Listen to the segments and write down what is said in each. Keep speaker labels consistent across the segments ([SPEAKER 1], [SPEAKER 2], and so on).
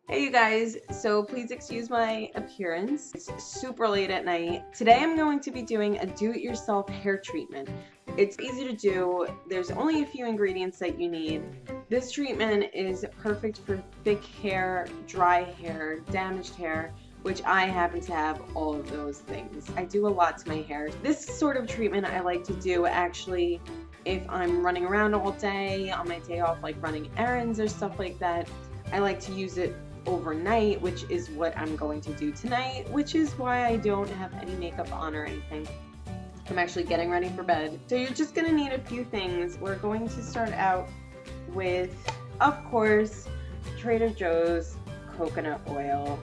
[SPEAKER 1] Hey you guys, so please excuse my appearance. It's super late at night. Today I'm going to be doing a do-it-yourself hair treatment. It's easy to do. There's only a few ingredients that you need. This treatment is perfect for thick hair, dry hair, damaged hair, which I happen to have all of those things. I do a lot to my hair. This sort of treatment I like to do actually if I'm running around all day, on my day off, like running errands or stuff like that. I like to use it overnight, which is what I'm going to do tonight, which is why I don't have any makeup on or anything. I'm actually getting ready for bed. So you're just gonna need a few things. We're going to start out with, of course, Trader Joe's coconut oil.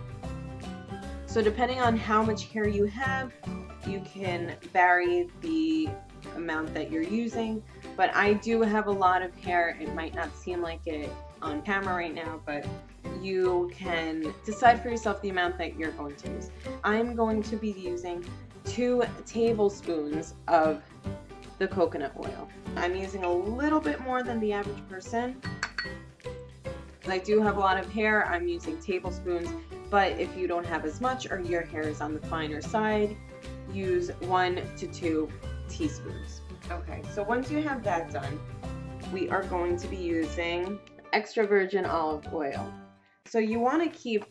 [SPEAKER 1] So depending on how much hair you have, you can vary the amount that you're using, but I do have a lot of hair. It might not seem like it on camera right now, but you can decide for yourself the amount that you're going to use. I'm going to be using 2 tablespoons of the coconut oil. I'm using a little bit more than the average person. I do have a lot of hair, I'm using tablespoons, but if you don't have as much or your hair is on the finer side, use 1 to 2 teaspoons. Okay, so once you have that done, we are going to be using extra virgin olive oil. So you want to keep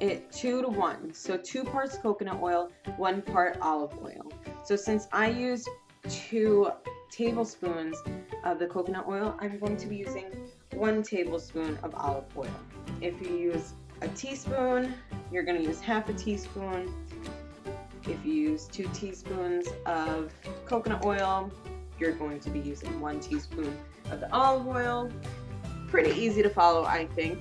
[SPEAKER 1] it 2 to 1. So 2 parts coconut oil, 1 part olive oil. So since I used 2 tablespoons of the coconut oil, I'm going to be using 1 tablespoon of olive oil. If you use a teaspoon, you're going to use half a teaspoon. If you use 2 teaspoons of coconut oil, you're going to be using 1 teaspoon of the olive oil. Pretty easy to follow, I think.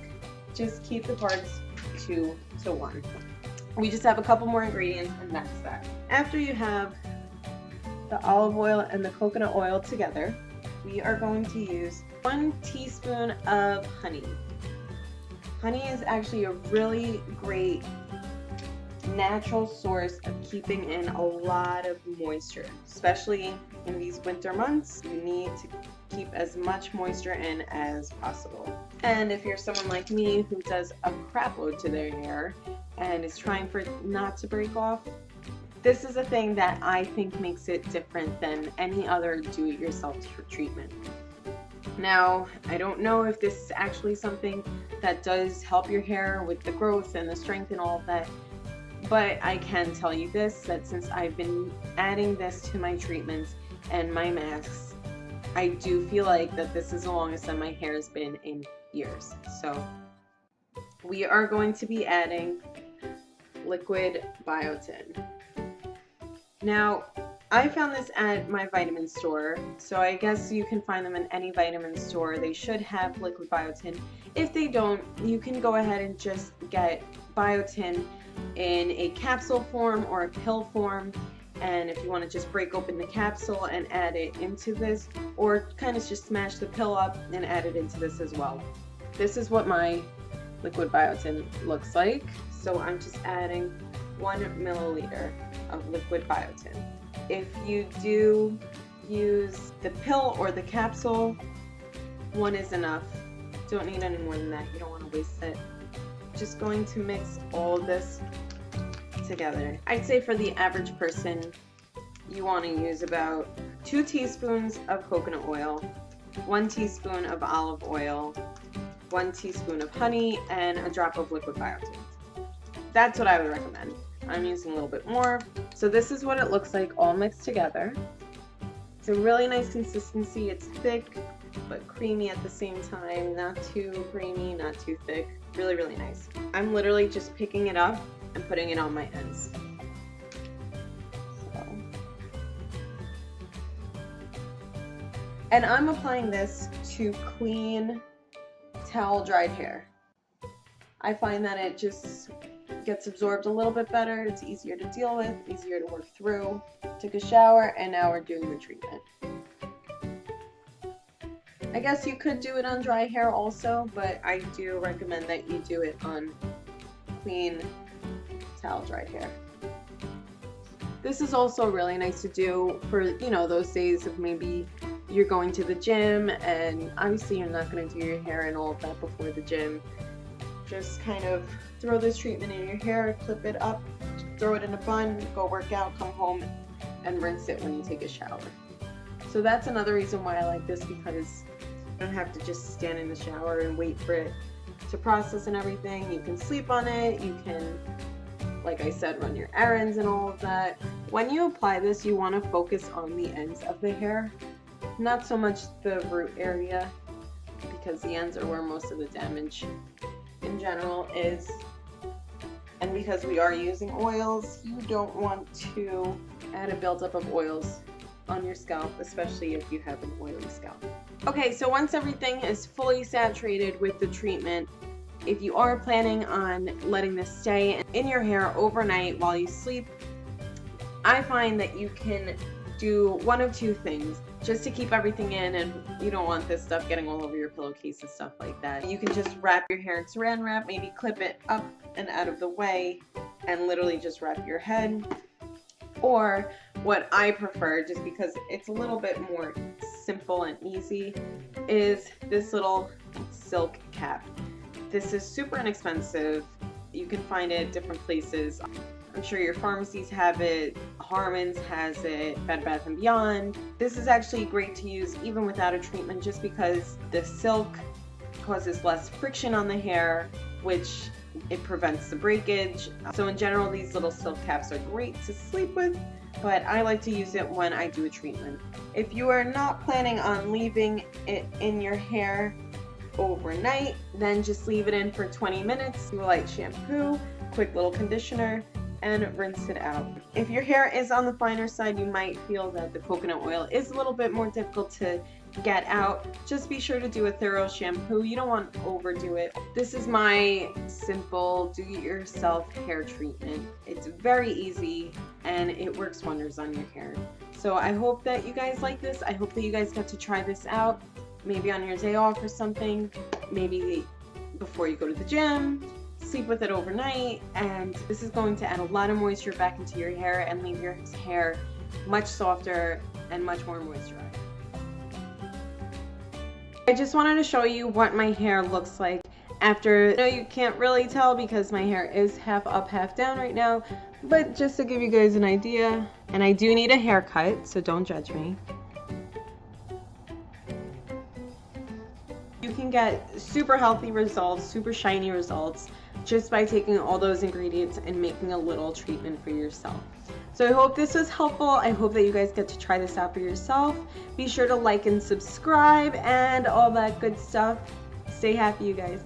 [SPEAKER 1] Just keep the parts 2 to 1. We just have a couple more ingredients and that's that. After you have the olive oil and the coconut oil together, we are going to use 1 teaspoon of honey. Honey is actually a really great natural source of keeping in a lot of moisture, especially in these winter months. You need to keep as much moisture in as possible. And if you're someone like me who does a crap load to their hair and is trying for it not to break off, this is a thing that I think makes it different than any other do-it-yourself treatment. Now, I don't know if this is actually something that does help your hair with the growth and the strength and all of that, but I can tell you this, that since I've been adding this to my treatments and my masks, I do feel like that this is the longest that my hair has been in years. So we are going to be adding liquid biotin. Now, I found this at my vitamin store, so I guess you can find them in any vitamin store. They should have liquid biotin. If they don't, you can go ahead and just get biotin in a capsule form or a pill form, and if you want to just break open the capsule and add it into this, or kind of just smash the pill up and add it into this as well. This is what my liquid biotin looks like. So I'm just adding 1 milliliter of liquid biotin. If you do use the pill or the capsule, 1 is enough. Don't need any more than that. You don't want to waste it. Just going to mix all this together. I'd say for the average person, you want to use about 2 teaspoons of coconut oil, 1 teaspoon of olive oil, 1 teaspoon of honey, and a drop of liquid biotin. That's what I would recommend. I'm using a little bit more. So this is what it looks like all mixed together. It's a really nice consistency. It's thick but creamy at the same time. Not too creamy, not too thick. Really, really nice. I'm literally just picking it up and putting it on my ends. So. And I'm applying this to clean, towel dried hair. I find that it just gets absorbed a little bit better. It's easier to deal with, easier to work through. Took a shower and now we're doing the treatment. I guess you could do it on dry hair also, but I do recommend that you do it on clean towel dried hair. This is also really nice to do for, you know, those days of maybe you're going to the gym and obviously you're not going to do your hair and all of that before the gym. Just kind of throw this treatment in your hair, clip it up, throw it in a bun, go work out, come home, and rinse it when you take a shower. So that's another reason why I like this, because you don't have to just stand in the shower and wait for it to process and everything. You can sleep on it, you can, like I said, run your errands and all of that. When you apply this, you want to focus on the ends of the hair, not so much the root area, because the ends are where most of the damage in general is. And because we are using oils, you don't want to add a buildup of oils on your scalp, especially if you have an oily scalp. Okay, so once everything is fully saturated with the treatment, if you are planning on letting this stay in your hair overnight while you sleep, I find that you can do one of two things just to keep everything in, and you don't want this stuff getting all over your pillowcase and stuff like that. You can just wrap your hair in saran wrap, maybe clip it up and out of the way, and literally just wrap your head. Or what I prefer, just because it's a little bit more simple and easy, is this little silk cap. This is super inexpensive. You can find it at different places. I'm sure your pharmacies have it, Harmon's has it, Bed Bath & Beyond. This is actually great to use even without a treatment, just because the silk causes less friction on the hair, which it prevents the breakage. So in general, these little silk caps are great to sleep with, but I like to use it when I do a treatment. If you are not planning on leaving it in your hair overnight, then just leave it in for 20 minutes. Do a light shampoo, quick little conditioner, and rinse it out. If your hair is on the finer side, you might feel that the coconut oil is a little bit more difficult to get out. Just be sure to do a thorough shampoo. You don't want to overdo it. This is my simple do-it-yourself hair treatment. It's very easy and it works wonders on your hair. So I hope that you guys like this. I hope that you guys get to try this out, maybe on your day off or something, maybe before you go to the gym. Sleep with it overnight, and this is going to add a lot of moisture back into your hair and leave your hair much softer and much more moisturized. I just wanted to show you what my hair looks like after. I know you can't really tell because my hair is half up, half down right now, but just to give you guys an idea, and I do need a haircut, so don't judge me. You can get super healthy results, super shiny results, just by taking all those ingredients and making a little treatment for yourself. So I hope this was helpful. I hope that you guys get to try this out for yourself. Be sure to like and subscribe and all that good stuff. Stay happy, you guys.